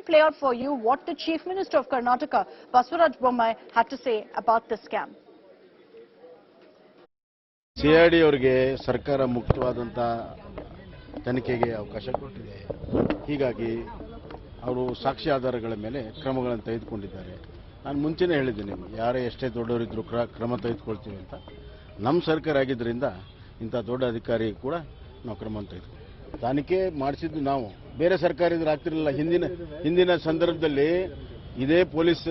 play out for you what the Chief Minister of Karnataka, Basuraj Bommai, had to say about the scam. CID ಅವರಿಗೆ ಸರ್ಕಾರ ಮುಕ್ತವಾದಂತ ತನಿಖೆಗೆ ಅವಕಾಶ ಕೊಟ್ಟಿದೆ. ಹೀಗಾಗಿ ಅವರು ಸಾಕ್ಷಿ ಆಧಾರಗಳ ಮೇಲೆ ಕ್ರಮಗಳನ್ನು ತೆಗೆದುಕೊಂಡಿದ್ದಾರೆ. ನಾನು ಮುಂಚೆನೇ ಹೇಳಿದ್ದೀನಿ, ಯಾರೇ ಎಷ್ಟೇ ದೊಡ್ಡವರಿದ್ದರೂ ಕ್ರಮ ತೆಗೆದುಕೊಳ್ತೀವಿ ಅಂತ. ನಮ್ಮ ಸರ್ಕಾರ ಆಗಿದ್ದರಿಂದ ಇಂಥ ದೊಡ್ಡ ಅಧಿಕಾರಿ ಕೂಡ ನಾವು ಕ್ರಮ ತೆಗೆದುಕೊಳ್ತೀವಿ. ತನಿಖೆ ಮಾಡಿಸಿದ್ದು ನಾವು, ಬೇರೆ ಸರ್ಕಾರ ಇದ್ರೆ ಆಗ್ತಿರಲಿಲ್ಲ. ಹಿಂದಿನ ಸಂದರ್ಭದಲ್ಲಿ ಇದೇ ಪೊಲೀಸ್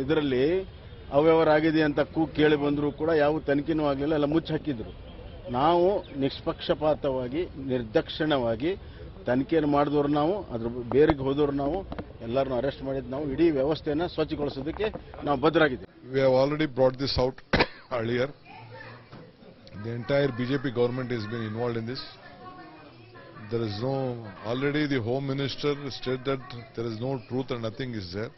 ಇದರಲ್ಲಿ ಅವ್ಯವಹಾರ ಆಗಿದೆ ಅಂತ ಕೇಳಿ ಬಂದರೂ ಕೂಡ ಯಾವ ತನಿಖೆನೂ ಆಗಲಿಲ್ಲ, ಎಲ್ಲ ಮುಚ್ಚಿ ಹಾಕಿದ್ರು. ನಾವು ನಿಷ್ಪಕ್ಷಪಾತವಾಗಿ ನಿರ್ದಾಕ್ಷಿಣ್ಯವಾಗಿ ತನಿಖೆಯನ್ನು ಮಾಡಿದವರು ನಾವು, ಅದ್ರ ಬೇರೆಗೆ ಹೋದವರು ನಾವು, ಎಲ್ಲರನ್ನು ಅರೆಸ್ಟ್ ಮಾಡಿದ್ದು ನಾವು, ಇಡೀ ವ್ಯವಸ್ಥೆಯನ್ನು ಸ್ವಚ್ಛಗೊಳಿಸೋದಕ್ಕೆ ನಾವು ಬದ್ಧರಾಗಿದ್ದೇವೆ. We have already brought this out earlier. The entire BJP government has been involved in this. There is no, already the Home Minister said that there is no truth and nothing is there.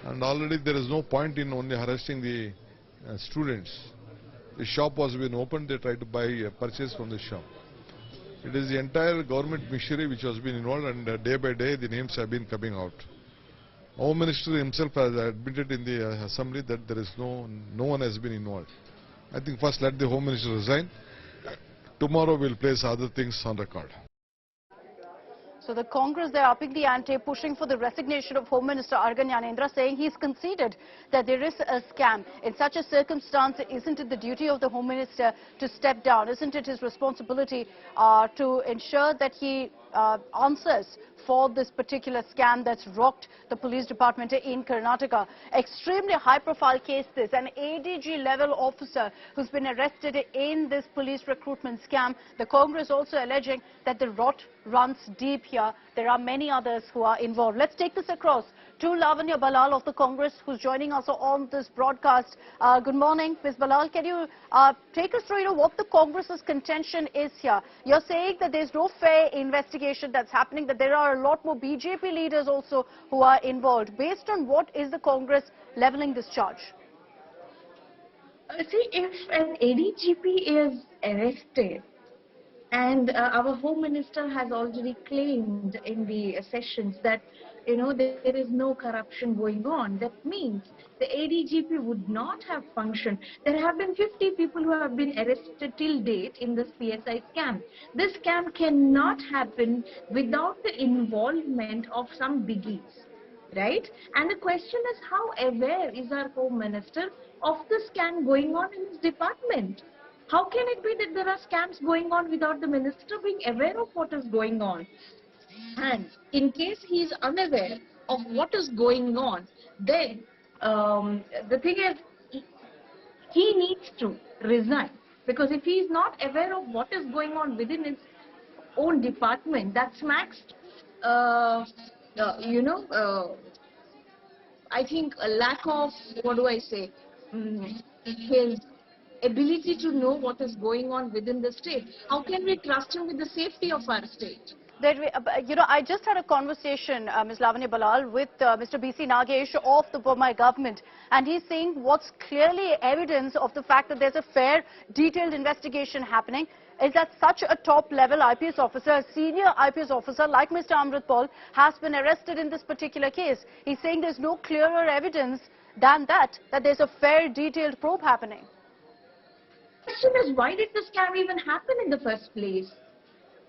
And already there is no point in only arresting the students. The shop was been opened, they tried to buy purchase from the shop. It is the entire government machinery which has been involved, and day by day the names have been coming out. Home Minister himself has admitted in the assembly that there is no one has been involved. I think first let the Home Minister resign. Tomorrow we'll place other things on record. So the Congress, they're upping the ante, pushing for the resignation of Home Minister Arganyanendra, saying he's conceded that there is a scam. In such a circumstance, isn't it the duty of the Home Minister to step down? Isn't it his responsibility to ensure that he answers for this particular scam that's rocked the police department in Karnataka? Extremely high-profile case this. An ADG level officer who's been arrested in this police recruitment scam. The Congress also alleging that the rot runs deep here. There are many others who are involved. Let's take this across to Layanya Ballal of the Congress, who's joining us on this broadcast. Good morning, Ms. Ballal. Can you take us through, what the Congress's contention is here? You're saying that there's no fair investigation that's happening, that there are a lot more BJP leaders also who are involved. Based on what is the Congress levelling this charge? See, if an ADGP is arrested, and our Home Minister has already claimed in the sessions that, there is no corruption going on, that means the ADGP would not have functioned. There have been 50 people who have been arrested till date in this PSI scam. This scam cannot happen without the involvement of some biggies, right? And the question is, how aware is our Home Minister of the scam going on in his department? How can it be that there are scams going on without the minister being aware of what is going on? And in case he is unaware of what is going on, then the thing is, he needs to resign. Because if he is not aware of what is going on within his own department, that smacks, I think a lack of, his ability to know what is going on within the state. How can we trust him with the safety of our state? I just had a conversation, Ms. Layanya Ballal, with Mr. B.C. Nagesh of the Bommai government, and he's saying what's clearly evidence of the fact that there's a fair, detailed investigation happening is that such a top-level IPS officer, a senior IPS officer like Mr. Amrit Paul, has been arrested in this particular case. He's saying there's no clearer evidence than that there's a fair, detailed probe happening. The question is, why did the scam even happen in the first place?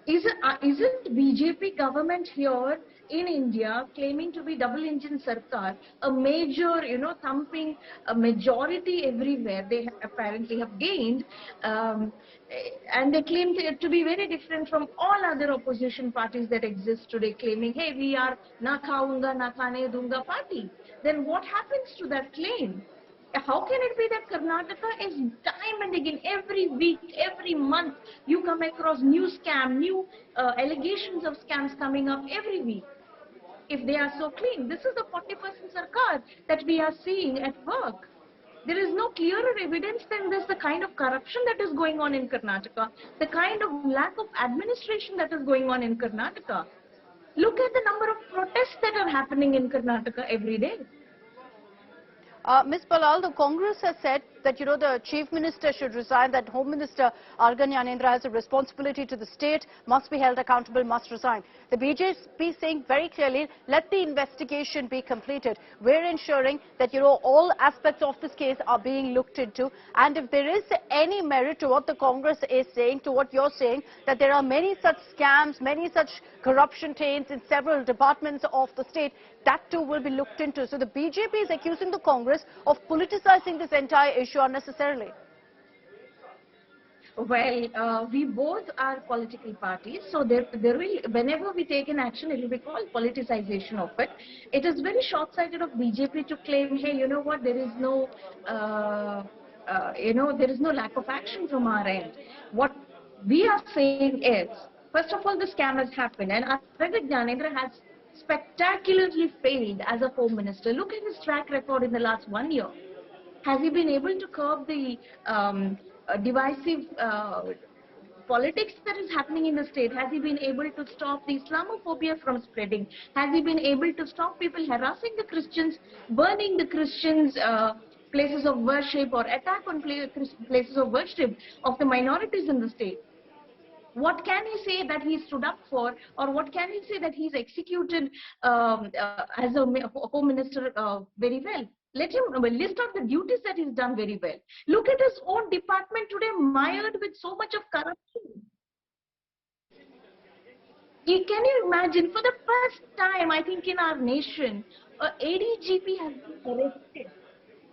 Isn't BJP government here in India claiming to be double-engine sarkar, a major, thumping a majority everywhere they apparently have gained, and they claim to be very different from all other opposition parties that exist today, claiming, hey, we are na khaunga, na khane dunga party. Then what happens to that claim? How can it be that Karnataka is time and again, every week, every month, you come across new scam, new allegations of scams coming up every week? If they are so clean, this is the 40% sarkar that we are seeing at work. There is no clearer evidence than this, the kind of corruption that is going on in Karnataka, the kind of lack of administration that is going on in Karnataka. Look at the number of protests that are happening in Karnataka every day. Ms. Ballal, the Congress has said that, the Chief Minister should resign, that Home Minister Argan has a responsibility to the state, must be held accountable, must resign. The BJP saying very clearly, let the investigation be completed. We're ensuring that, all aspects of this case are being looked into. And if there is any merit to what the Congress is saying, to what you're saying, that there are many such scams, many such corruption taints in several departments of the state, that too will be looked into. So the BJP is accusing the Congress of politicizing this entire issue unnecessarily. Well, we both are political parties, so there will, whenever we take an action, it will be called politicization of it. It is very short-sighted of BJP to claim, hey, you know what, there is no, there is no lack of action from our end. What we are saying is, first of all, the scam has happened, and Amrit Paul has spectacularly failed as a Home Minister. Look at his track record in the last 1 year. Has he been able to curb the divisive politics that is happening in the state? Has he been able to stop the Islamophobia from spreading? Has he been able to stop people harassing the Christians, burning the Christians' places of worship, or attack on places of worship of the minorities in the state? What can he say that he stood up for, or what can he say that he's executed as a Home Minister very well? Let him list out the duties that he's done very well. Look at his own department today mired with so much of corruption. Can you imagine, for the first time, I think, in our nation, a ADGP has been arrested.